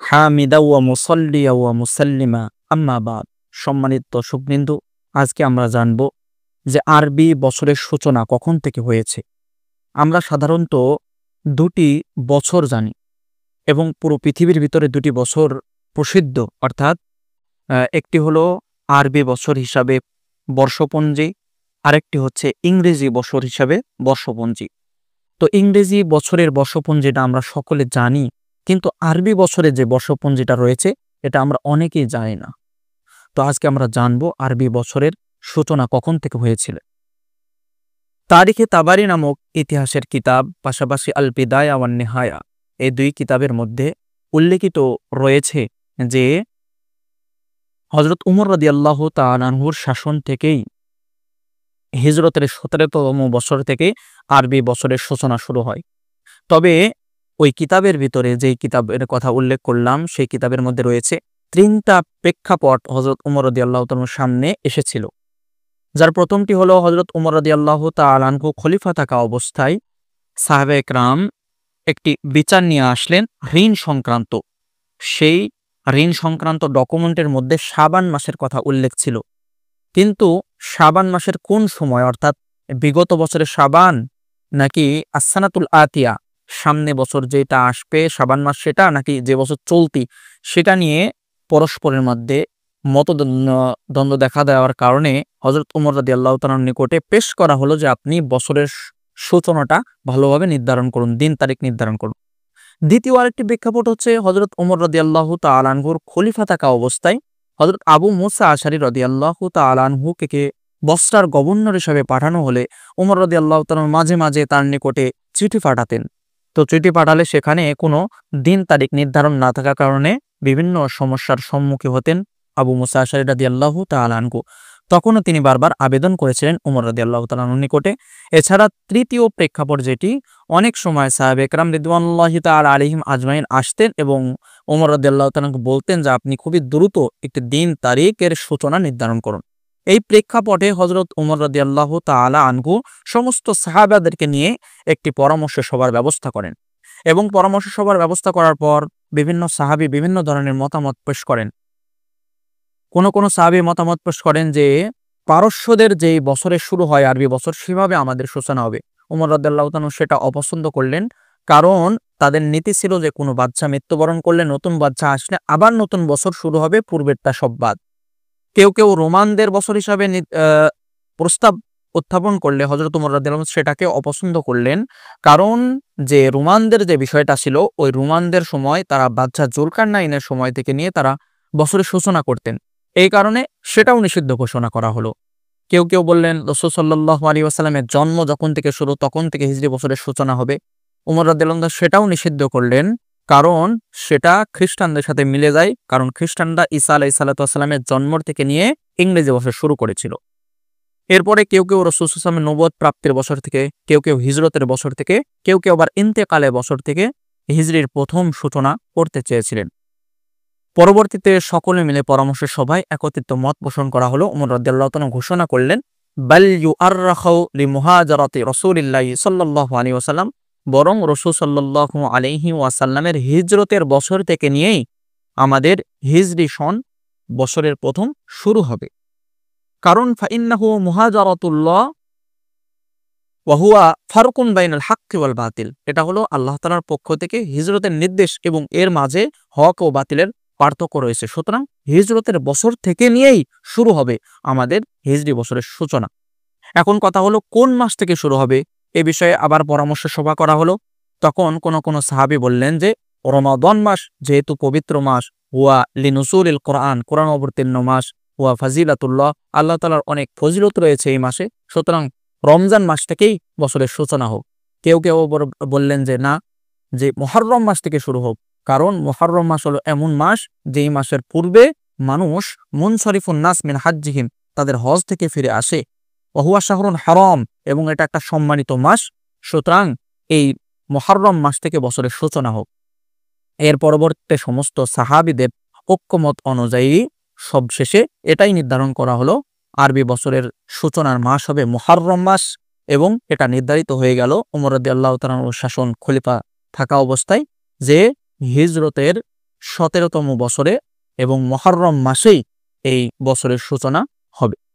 হামিদা ওয়া মুসাল্লিয়া ওয়া মুসাল্লিমা আম্মা বাদ। সম্মানিত দর্শকবৃন্দ, আজকে আমরা জানব যে আরবি বছরের সূচনা কখন থেকে হয়েছে। আমরা সাধারণত দুটি বছর জানি এবং পুরো পৃথিবীর ভিতরে দুটি বছর প্রসিদ্ধ, অর্থাৎ একটি হলো আরবি বছর হিসাবে বর্ষপঞ্জি, আরেকটি হচ্ছে ইংরেজি বছর হিসাবে বর্ষপঞ্জি। তো ইংরেজি বছরের বর্ষপঞ্জিটা আমরা সকলে জানি, কিন্তু আরবি বছরে যে বর্ষপঞ্জিটা রয়েছে এটা আমরা অনেকেই জানি না। তো আজকে আমরা জানব আরবি বছরের সূচনা কখন থেকে হয়েছিল। তারিখে তাবারি নামক ইতিহাসের কিতাব, পাশাপাশি আল বিদায়া ওয়ান নিহায়া, এই দুই কিতাবের মধ্যে উল্লেখিত রয়েছে যে হযরত উমর রাদিয়াল্লাহু তাআলা আনহুর শাসন থেকেই হিজরতের 17তম বছর থেকে আরবি বছরের সূচনা শুরু হয়। তবে ওই কিতাবের ভিতরে যেই কিতাবের কথা উল্লেখ করলাম, সেই কিতাবের মধ্যে রয়েছে 3টা প্রেক্ষাপট হযরত উমর রাদিয়াল্লাহু তাআলার সামনে এসেছিল। যার প্রথমটি হলো হযরত উমর রাদিয়াল্লাহু তাআলা আনহু খলিফা থাকা অবস্থায় সাহাবায়ে কেরাম একটি বিচার নিয়ে আসলেন ঋণ সংক্রান্ত। সেই ঋণ সংক্রান্ত ডকুমেন্টের মধ্যে শাবান মাসের কথা উল্লেখ ছিল, কিন্তু শাবান মাসের কোন সময়, অর্থাৎ বিগত বছরের শাবান নাকি আসসানাতুল আতিয়া, সামনে বছর যেটা আসবে শাবান মাস সেটা, নাকি যে বছর চলতি সেটা নিয়ে পরস্পরের মধ্যে মতদ্বন্দ্ব দেখা দেওয়ার কারণে হযরত উমর রাদিয়াল্লাহু তাআলার নিকটে পেশ করা হলো যে আপনি বছরের সূচনাটা ভালোভাবে নির্ধারণ করুন, দিন তারিখ নির্ধারণ করুন। দ্বিতীয় আরেকটি প্রেক্ষাপট হচ্ছে হযরত উমর রাদিয়াল্লাহু তাআলা আনহুর খলিফা থাকা অবস্থায় হযরত আবু মুসা আশআরী রাদিয়াল্লাহু তাআলা আনহুকে বসরার গভর্নর হিসেবে পাঠানো হলে উমর রাদিয়াল্লাহু তাআলা মাঝে মাঝে তার নিকটে চিঠি পাঠাতেন। তো চিঠি পাঠালে সেখানে কোনো দিন তারিখ নির্ধারণ না থাকার কারণে বিভিন্ন সমস্যার সম্মুখীন হতেন আবু মুসা আশআরী রাদিয়াল্লাহু তাআলা আনহু। তখনও তিনি বারবার আবেদন করেছিলেন উমর রাদিয়াল্লাহু তাআলা আনহুর নিকটে। এছাড়া তৃতীয় প্রেক্ষাপট যেটি, অনেক সময় সাহাবে কেরাম রিদওয়ানুল্লাহি তাআলা আলাইহিম আজমাইন আসতেন এবং উমর রাদিয়াল্লাহু তাআলা বলতেন যে আপনি খুবই দ্রুত একটি দিন তারিখের সূচনা নির্ধারণ করুন। এই প্রেক্ষাপটে হযরত উমর রাদিয়াল্লাহু তাআলা আনহু সমস্ত সাহাবাদেরকে নিয়ে একটি পরামর্শ সভার ব্যবস্থা করেন এবং পরামর্শ সভার ব্যবস্থা করার পর বিভিন্ন সাহাবী বিভিন্ন ধরনের মতামত পেশ করেন। কোন সাহাবী মতামত পেশ করেন যে পারস্যদের যেই বছরের শুরু হয় আরবি বছর, সেভাবে আমাদের সূচনা হবে। উমর রাদিয়াল্লাহু তাআলা সেটা অপছন্দ করলেন, কারণ তাদের নীতি ছিল যে কোনো বাচ্চা মৃত্যুবরণ করলে নতুন বাচ্চা আসলে আবার নতুন বছর শুরু হবে, পূর্বেরটা সব বাদ। কেউ রোমানদের বছর হিসাবে প্রস্তাব উত্থাপন করলে হযরত উমর রাদিয়াল্লাহু আনহু সেটাকে অপছন্দ করলেন, কারণ যে রোমানদের যে বিষয়টা ছিল, ওই রোমানদের সময় তারা বাদশা জুলকারনাইনের সময় থেকে নিয়ে তারা বছরের সূচনা করতেন। এই কারণে সেটাও নিষিদ্ধ ঘোষণা করা হলো। কেউ বললেন রাসূল সাল্লাল্লাহু আলাইহি ওয়াসাল্লামের জন্ম যখন থেকে শুরু তখন থেকে হিজরি বছরের সূচনা হবে। উমর রাদিয়াল্লাহু আনহু সেটাও নিষিদ্ধ করলেন, কারণ সেটা খ্রিস্টানদের সাথে মিলে যায়, কারণ খ্রিস্টানরা ঈসা আলাইহিস সালাতু ওয়াস সালামের জন্ম থেকে নিয়ে ইংরেজি বছর শুরু করেছিল। এরপরে কেউ রাসূল সাল্লাল্লাহু আলাইহি ওয়াসাল্লামের নবুয়ত প্রাপ্তির বছর থেকে, কেউ হিজরতের বছর থেকে, কেউ আবার ইন্তেকালের বছর থেকে হিজরির প্রথম সূচনা করতে চেয়েছিলেন। পরবর্তীতে সকলে মিলে পরামর্শ সভায় একত্রিত মত পোষণ করা হলো। উমর রাদিয়াল্লাহু তাআলা ঘোষণা করলেন, বাল ইউআররাখু লিমুহাজারাতি রাসূলিল্লাহি সাল্লাল্লাহু আলাইহি ওয়াসাল্লাম, বরং রাসূল সাল্লাল্লাহু আলাইহি ওয়াসাল্লামের হিজরতের বছর থেকে নিয়েই আমাদের হিজরি সন বছরের প্রথম শুরু হবে। কারণ ফাইন্নাহু মুহাজারাতুল্লাহ ওয়া হুয়া ফারকুন বাইনাল হাক্কি ওয়াল বাতিল, এটা হলো আল্লাহ তাআলার পক্ষ থেকে হিজরতের নির্দেশ এবং এর মাঝে হক ও বাতিলের পার্থক্য রয়েছে। সুতরাং হিজরতের বছর থেকে নিয়েই শুরু হবে আমাদের হিজরি বছরের সূচনা। এখন কথা হলো কোন মাস থেকে শুরু হবে, এ বিষয়ে আবার পরামর্শ সভা করা হলো। তখন কোন সাহাবী বললেন যে রমাদান মাস যেহেতু পবিত্র মাস, হুয়া লিনুসুলিল কোরআন, কোরআন অবতীর্ণ মাস, হুয়া ফাজিলাতুল্লাহ, আল্লাহ তাআলার অনেক ফজিলত রয়েছে এই মাসে, সুতরাং রমজান মাস থেকেই বছরের সূচনা হোক। কেউ বললেন যে না, যে মুহররম মাস থেকে শুরু হোক, কারণ মুহররম মাস হলো এমন মাস যেই মাসের পূর্বে মানুষ মুনসরিফুন নাস মিন হাজ্জিহিম, তাদের হজ থেকে ফিরে আসে। ওয়া হুয়া শাহরুন হারাম, এবং এটা একটা সম্মানিত মাস, সুতরাং এই মুহররম মাস থেকে বছরের সূচনা হোক। এর পরবর্তীতে সমস্ত সাহাবীদের ঐক্যমত অনুযায়ী সবশেষে এটাই নির্ধারণ করা হলো আরবি বছরের সূচনার মাস হবে মুহররম মাস, এবং এটা নির্ধারিত হয়ে গেল উমর রাদিয়াল্লাহু তাআলার শাসন খলিফা থাকা অবস্থায় যে হিজরতের 17তম বছরে এবং মুহররম মাসেই এই বছরের সূচনা হবে।